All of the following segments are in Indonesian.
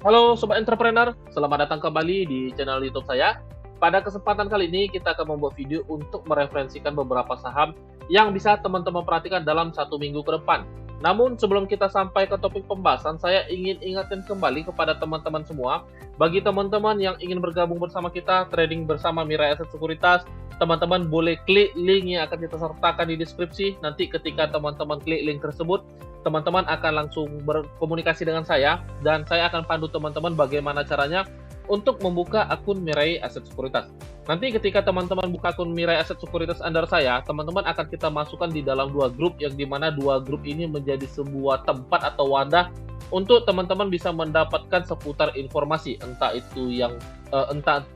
Halo Sobat Entrepreneur, selamat datang kembali di channel YouTube saya. Pada kesempatan kali ini kita akan membuat video untuk mereferensikan beberapa saham yang bisa teman-teman perhatikan dalam 1 minggu ke depan. Namun sebelum kita sampai ke topik pembahasan, saya ingin ingatkan kembali kepada teman-teman semua, bagi teman-teman yang ingin bergabung bersama kita, trading bersama Mirai Aset Sekuritas, teman-teman boleh klik link yang akan kita sertakan di deskripsi. Nanti ketika teman-teman klik link tersebut, teman-teman akan langsung berkomunikasi dengan saya, dan saya akan pandu teman-teman bagaimana caranya untuk membuka akun Mirai Aset Sekuritas. Nanti ketika teman-teman buka akun Mirai Aset Sekuritas under saya, teman-teman akan kita masukkan di dalam 2 grup, yang dimana 2 grup ini menjadi sebuah tempat atau wadah untuk teman-teman bisa mendapatkan seputar informasi, entah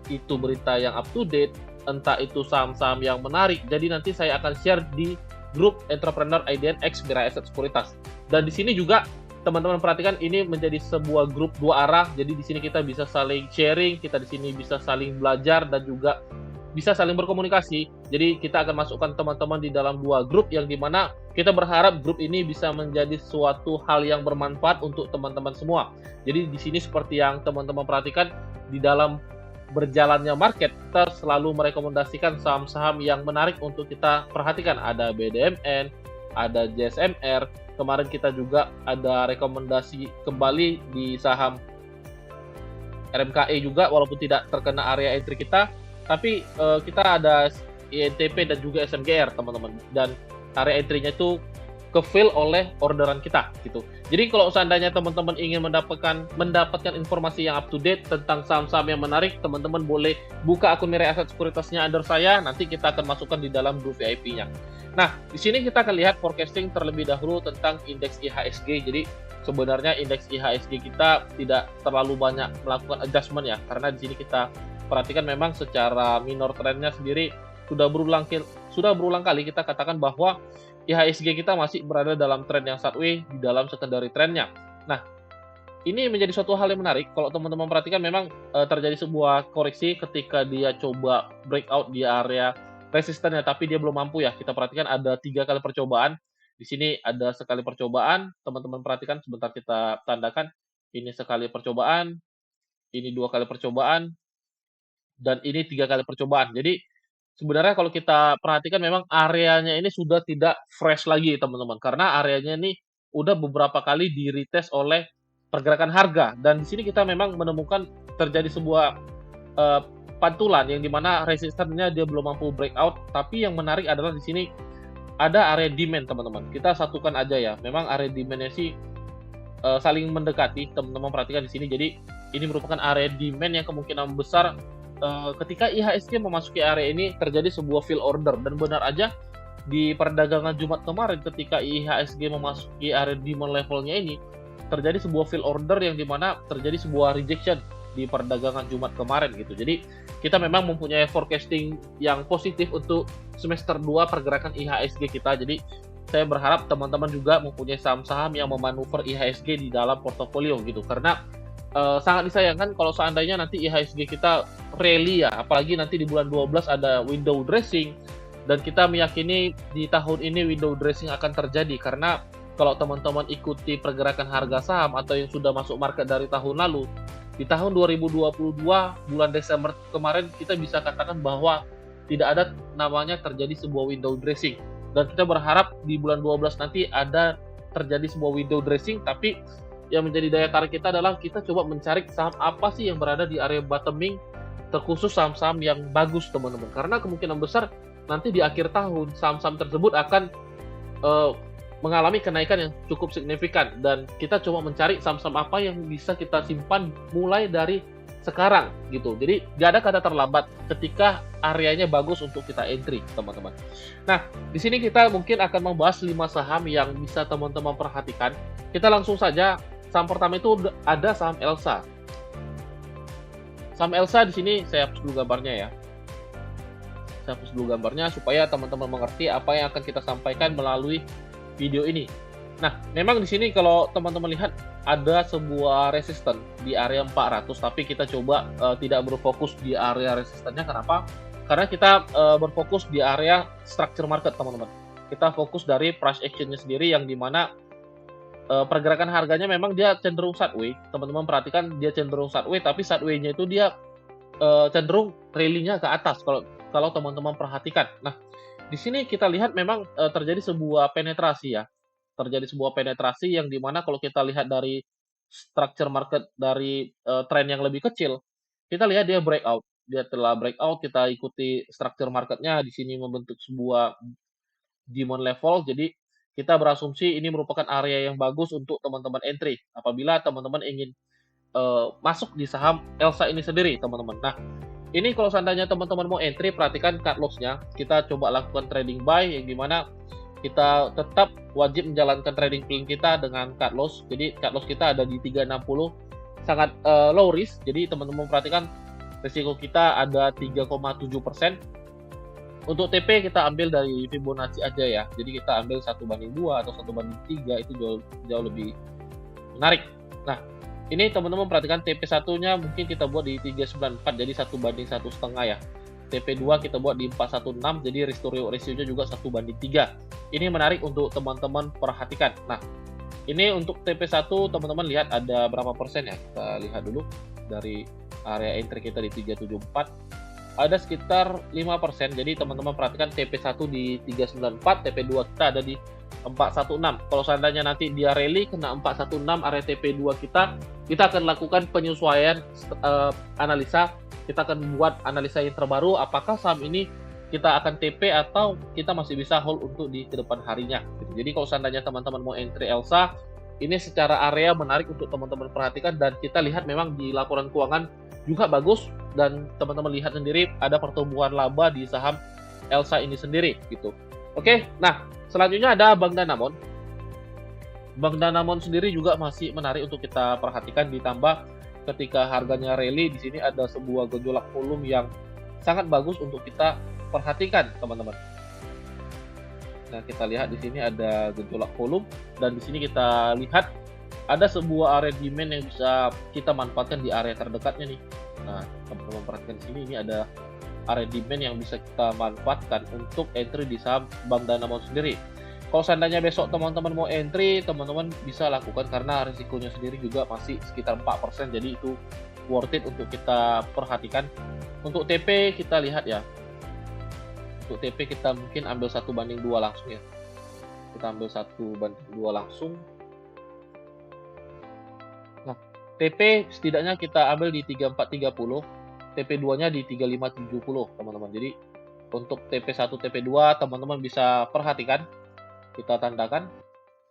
itu berita yang up to date, entah itu saham-saham yang menarik. Jadi nanti saya akan share di grup Entrepreneur IDN X Mirai Aset Sekuritas. Dan di sini juga teman-teman perhatikan, ini menjadi sebuah grup 2 arah. Jadi di sini kita bisa saling sharing, kita di sini bisa saling belajar dan juga bisa saling berkomunikasi. Jadi kita akan masukkan teman-teman di dalam 2 grup, yang dimana kita berharap grup ini bisa menjadi suatu hal yang bermanfaat untuk teman-teman semua. Jadi di sini seperti yang teman-teman perhatikan, di dalam berjalannya market, kita selalu merekomendasikan saham-saham yang menarik untuk kita perhatikan. Ada BDMN, ada JSMR, kemarin kita juga ada rekomendasi kembali di saham RMKE juga, walaupun tidak terkena area entry kita, tapi kita ada INTP dan juga SMGR teman-teman, dan area entry-nya itu ke-fill oleh orderan kita gitu. Jadi kalau seandainya teman-teman ingin mendapatkan informasi yang up to date tentang saham-saham yang menarik, teman-teman boleh buka akun Mirai Aset Sekuritasnya under saya, nanti kita akan masukkan di dalam grup VIP-nya. Nah, di sini kita akan lihat forecasting terlebih dahulu tentang indeks IHSG. Jadi sebenarnya indeks IHSG kita tidak terlalu banyak melakukan adjustment ya, karena di sini kita perhatikan memang secara minor trendnya sendiri sudah berulang kali kita katakan bahwa IHSG kita masih berada dalam tren yang sideways di dalam secondary trendnya. Nah, ini menjadi suatu hal yang menarik. Kalau teman-teman perhatikan, memang terjadi sebuah koreksi ketika dia coba breakout di area resistennya, tapi dia belum mampu ya. Kita perhatikan ada 3 kali percobaan. Di sini ada sekali percobaan. Teman-teman perhatikan, sebentar kita tandakan. Ini sekali percobaan, ini 2 kali percobaan, dan ini 3 kali percobaan. Jadi sebenarnya kalau kita perhatikan, memang areanya ini sudah tidak fresh lagi teman-teman, karena areanya ini udah beberapa kali di retest oleh pergerakan harga, dan di sini kita memang menemukan terjadi sebuah pantulan, yang dimana resistennya dia belum mampu breakout. Tapi yang menarik adalah di sini ada area demand teman-teman. Kita satukan aja ya, memang area demandnya sih saling mendekati, teman-teman perhatikan di sini. Jadi ini merupakan area demand yang kemungkinan besar ketika IHSG memasuki area ini terjadi sebuah fill order. Dan benar aja di perdagangan Jumat kemarin, ketika IHSG memasuki area demand levelnya ini, terjadi sebuah fill order, yang dimana terjadi sebuah rejection di perdagangan Jumat kemarin gitu. Jadi kita memang mempunyai forecasting yang positif untuk semester 2 pergerakan IHSG kita. Jadi saya berharap teman-teman juga mempunyai saham-saham yang memanuver IHSG di dalam portofolio gitu, karena sangat disayangkan kalau seandainya nanti IHSG kita rally ya, apalagi nanti di bulan 12 ada window dressing, dan kita meyakini di tahun ini window dressing akan terjadi, karena kalau teman-teman ikuti pergerakan harga saham atau yang sudah masuk market dari tahun lalu, di tahun 2022 bulan Desember kemarin kita bisa katakan bahwa tidak ada namanya terjadi sebuah window dressing, dan kita berharap di bulan 12 nanti ada terjadi sebuah window dressing. Tapi yang menjadi daya tarik kita adalah kita coba mencari saham apa sih yang berada di area bottoming, terkhusus saham-saham yang bagus teman-teman, karena kemungkinan besar nanti di akhir tahun saham-saham tersebut akan mengalami kenaikan yang cukup signifikan, dan kita coba mencari saham-saham apa yang bisa kita simpan mulai dari sekarang gitu. Jadi gak ada kata terlambat ketika areanya bagus untuk kita entry teman-teman. Nah, di sini kita mungkin akan membahas 5 saham yang bisa teman-teman perhatikan. Kita langsung saja. Saham pertama itu ada saham Elsa. Saham Elsa di sini saya hapus dulu gambarnya ya. Saya hapus dulu gambarnya supaya teman-teman mengerti apa yang akan kita sampaikan melalui video ini. Nah, memang di sini kalau teman-teman lihat ada sebuah resisten di area 400, tapi kita coba tidak berfokus di area resistennya. Kenapa? Karena kita berfokus di area structure market teman-teman. Kita fokus dari price action-nya sendiri, yang dimana pergerakan harganya memang dia cenderung sideways. Teman-teman perhatikan dia cenderung sideways, tapi sideways-nya itu dia cenderung rally-nya ke atas kalau teman-teman perhatikan. Nah, di sini kita lihat memang terjadi sebuah penetrasi ya. Terjadi sebuah penetrasi yang dimana kalau kita lihat dari structure market dari tren yang lebih kecil, kita lihat dia breakout. Dia telah breakout, kita ikuti structure marketnya di sini membentuk sebuah demand level. Jadi kita berasumsi ini merupakan area yang bagus untuk teman-teman entry apabila teman-teman ingin masuk di saham ELSA ini sendiri, teman-teman. Nah, ini kalau seandainya teman-teman mau entry, perhatikan cut loss-nya. Kita coba lakukan trading buy, yang dimana kita tetap wajib menjalankan trading plan kita dengan cut loss. Jadi cut loss kita ada di 360, sangat low risk. Jadi teman-teman perhatikan risiko kita ada 3,7%. Untuk TP kita ambil dari Fibonacci aja ya. Jadi kita ambil 1/2 atau 1/3, itu jauh lebih menarik. Nah, ini teman-teman perhatikan TP1-nya mungkin kita buat di 394, jadi 1/1,5 ya. TP2 kita buat di 416, jadi risk to reward ratio-nya juga 1/3. Ini menarik untuk teman-teman perhatikan. Nah, ini untuk TP1 teman-teman lihat ada berapa persen ya? Kita lihat dulu dari area entry kita di 374. Ada sekitar 5%, jadi teman-teman perhatikan TP1 di 394, TP2 kita ada di 416. Kalau seandainya nanti dia rally kena 416 area TP2 kita akan lakukan penyesuaian analisa. Kita akan buat analisa yang terbaru, apakah saham ini kita akan TP atau kita masih bisa hold untuk di kedepan harinya. Jadi kalau seandainya teman-teman mau entry ELSA, ini secara area menarik untuk teman-teman perhatikan, dan kita lihat memang di laporan keuangan juga bagus, dan teman-teman lihat sendiri ada pertumbuhan laba di saham ELSA ini sendiri gitu. Oke, nah selanjutnya ada Bank Danamon. Bank Danamon sendiri juga masih menarik untuk kita perhatikan, ditambah ketika harganya rally, di sini ada sebuah gejolak volume yang sangat bagus untuk kita perhatikan, teman-teman. Nah, kita lihat di sini ada gejolak volume, dan di sini kita lihat ada sebuah area demand yang bisa kita manfaatkan di area terdekatnya nih. Nah, teman-teman perhatikan di sini, ini ada area demand yang bisa kita manfaatkan untuk entry di saham Bank Danamon sendiri. Kalau seandainya besok teman-teman mau entry, teman-teman bisa lakukan karena risikonya sendiri juga masih sekitar 4%, jadi itu worth it untuk kita perhatikan. Untuk TP kita lihat ya. Untuk TP kita mungkin ambil 1/2 langsung ya. Kita ambil 1/2 langsung. Nah, TP setidaknya kita ambil di 3430, TP2-nya di 3570, teman-teman. Jadi untuk TP1, TP2 teman-teman bisa perhatikan, kita tandakan.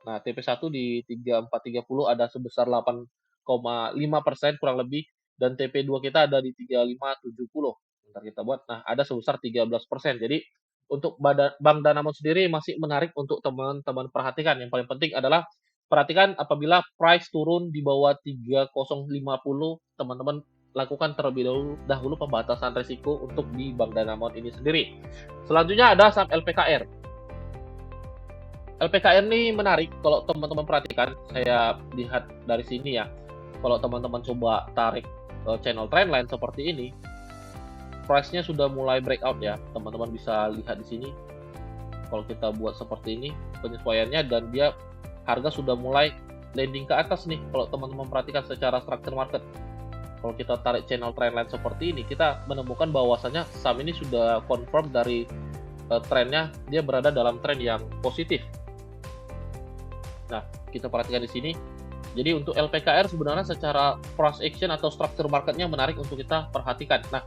Nah, TP1 di 3430 ada sebesar 8,5% kurang lebih, dan TP2 kita ada di 3570. Bentar kita buat. Nah, ada sebesar 13%. Jadi untuk Bank Danamon sendiri masih menarik untuk teman-teman perhatikan. Yang paling penting adalah perhatikan apabila price turun di bawah 3050, teman-teman lakukan terlebih dahulu pembatasan risiko untuk di Bank Danamon ini sendiri. Selanjutnya ada saham LPKR. LPKR ini menarik kalau teman-teman perhatikan. Saya lihat dari sini ya. Kalau teman-teman coba tarik channel trendline seperti ini, price-nya sudah mulai breakout ya. Teman-teman bisa lihat di sini. Kalau kita buat seperti ini penyesuaiannya, dan dia harga sudah mulai landing ke atas nih. Kalau teman-teman perhatikan secara structure market, kalau kita tarik channel trendline seperti ini, kita menemukan bahwasanya saham ini sudah confirm dari trennya, dia berada dalam tren yang positif. Nah, kita perhatikan di sini. Jadi untuk LPKR sebenarnya secara price action atau structure marketnya menarik untuk kita perhatikan. Nah,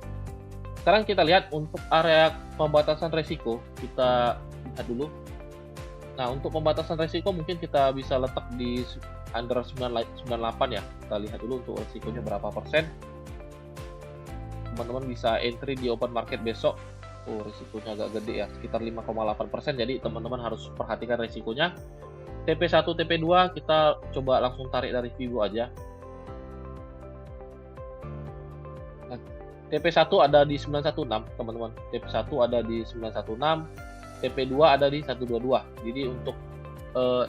sekarang kita lihat untuk area pembatasan risiko, kita lihat dulu. Nah, untuk pembatasan risiko mungkin kita bisa letak di under 98 ya. Kita lihat dulu untuk risikonya berapa persen. Teman-teman bisa entry di open market besok. Oh, risikonya agak gede ya, sekitar 5,8%. Jadi teman-teman harus perhatikan risikonya. TP1, TP2 kita coba langsung tarik dari Vivo aja. Nah, TP1 ada di 916, teman-teman. TP1 ada di 916, TP2 ada di 122. Jadi untuk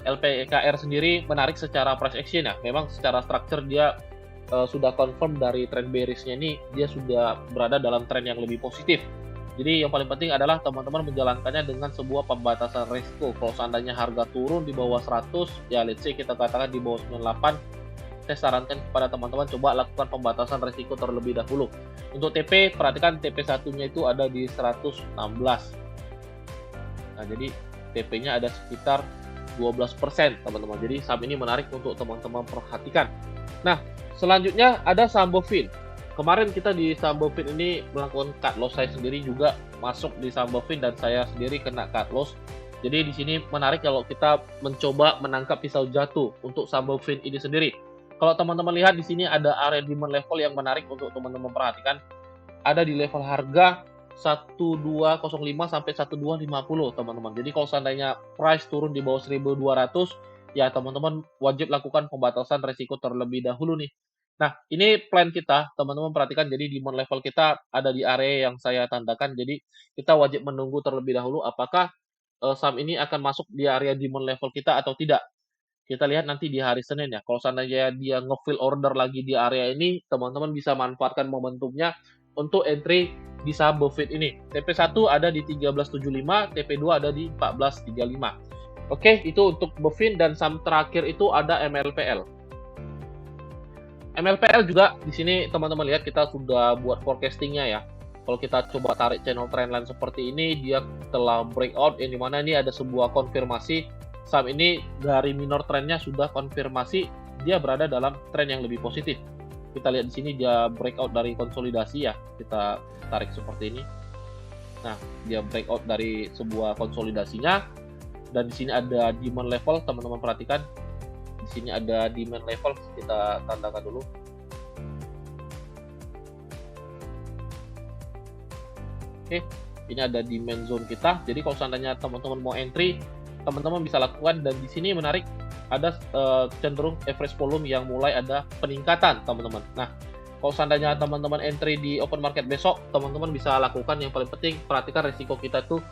LPKR sendiri menarik secara price action ya. Memang secara structure dia sudah confirm dari trend bearish-nya ini, dia sudah berada dalam tren yang lebih positif. Jadi yang paling penting adalah teman-teman menjalankannya dengan sebuah pembatasan risiko. Kalau seandainya harga turun di bawah 100, ya let's say kita katakan di bawah 98, saya sarankan kepada teman-teman coba lakukan pembatasan risiko terlebih dahulu. Untuk TP, perhatikan TP satunya itu ada di 116. Nah, jadi TP-nya ada sekitar 12%, teman-teman. Jadi saham ini menarik untuk teman-teman perhatikan. Nah, selanjutnya ada saham Bovin. Kemarin kita di saham Bovin ini melakukan cut loss, saya sendiri juga masuk di saham Bovin dan saya sendiri kena cut loss. Jadi di sini menarik kalau kita mencoba menangkap pisau jatuh untuk saham Bovin ini sendiri. Kalau teman-teman lihat di sini ada area demand level yang menarik untuk teman-teman perhatikan. Ada di level harga 1205 sampai 1250, teman-teman. Jadi kalau seandainya price turun di bawah 1200, ya teman-teman wajib lakukan pembatasan risiko terlebih dahulu nih. Nah, ini plan kita, teman-teman perhatikan. Jadi demand level kita ada di area yang saya tandakan. Jadi kita wajib menunggu terlebih dahulu apakah saham ini akan masuk di area demand level kita atau tidak. Kita lihat nanti di hari Senin ya. Kalau seandainya dia nge-fill order lagi di area ini, teman-teman bisa manfaatkan momentumnya untuk entry di saham Bovin ini. TP1 ada di 1375, TP2 ada di 1435. Oke, itu untuk Bovin, dan saham terakhir itu ada MLPL. MLPL juga di sini teman-teman lihat kita sudah buat forecastingnya ya. Kalau kita coba tarik channel trendline seperti ini, dia telah breakout, yang dimana ini ada sebuah konfirmasi. Saham ini dari minor trendnya sudah konfirmasi dia berada dalam tren yang lebih positif. Kita lihat di sini dia breakout dari konsolidasi ya. Kita tarik seperti ini. Nah, dia breakout dari sebuah konsolidasinya, dan di sini ada demand level, teman-teman perhatikan. Di sini ada demand level, kita tandakan dulu. Oke, ini ada demand zone kita. Jadi kalau seandainya teman-teman mau entry, teman-teman bisa lakukan, dan di sini menarik ada cenderung average volume yang mulai ada peningkatan, teman-teman. Nah, kalau seandainya teman-teman entry di open market besok, teman-teman bisa lakukan. Yang paling penting perhatikan risiko kita tuh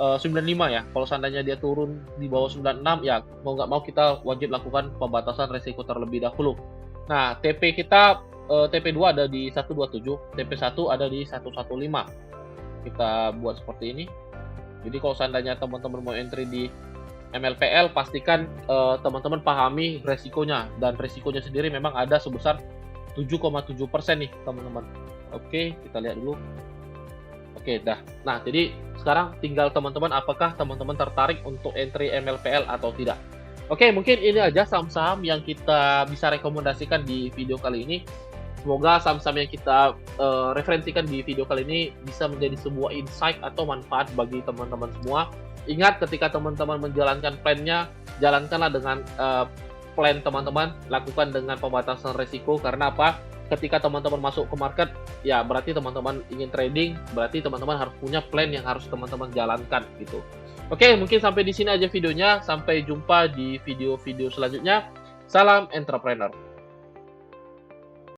95 ya. Kalau seandainya dia turun di bawah 96, ya mau nggak mau kita wajib lakukan pembatasan risiko terlebih dahulu. Nah, TP kita TP2 ada di 127, TP1 ada di 115. Kita buat seperti ini. Jadi kalau seandainya teman-teman mau entry di MLPL, pastikan teman-teman pahami resikonya, dan resikonya sendiri memang ada sebesar 7,7% nih, teman-teman. Oke, kita lihat dulu. Oke, dah. Nah, jadi sekarang tinggal teman-teman apakah teman-teman tertarik untuk entry MLPL atau tidak. Oke, mungkin ini aja saham-saham yang kita bisa rekomendasikan di video kali ini. Semoga saham-saham yang kita referensikan di video kali ini bisa menjadi sebuah insight atau manfaat bagi teman-teman semua. Ingat, ketika teman-teman menjalankan plan-nya, jalankanlah dengan plan teman-teman, lakukan dengan pembatasan risiko. Karena apa? Ketika teman-teman masuk ke market, ya berarti teman-teman ingin trading, berarti teman-teman harus punya plan yang harus teman-teman jalankan gitu. Oke, mungkin sampai di sini aja videonya. Sampai jumpa di video-video selanjutnya. Salam entrepreneur.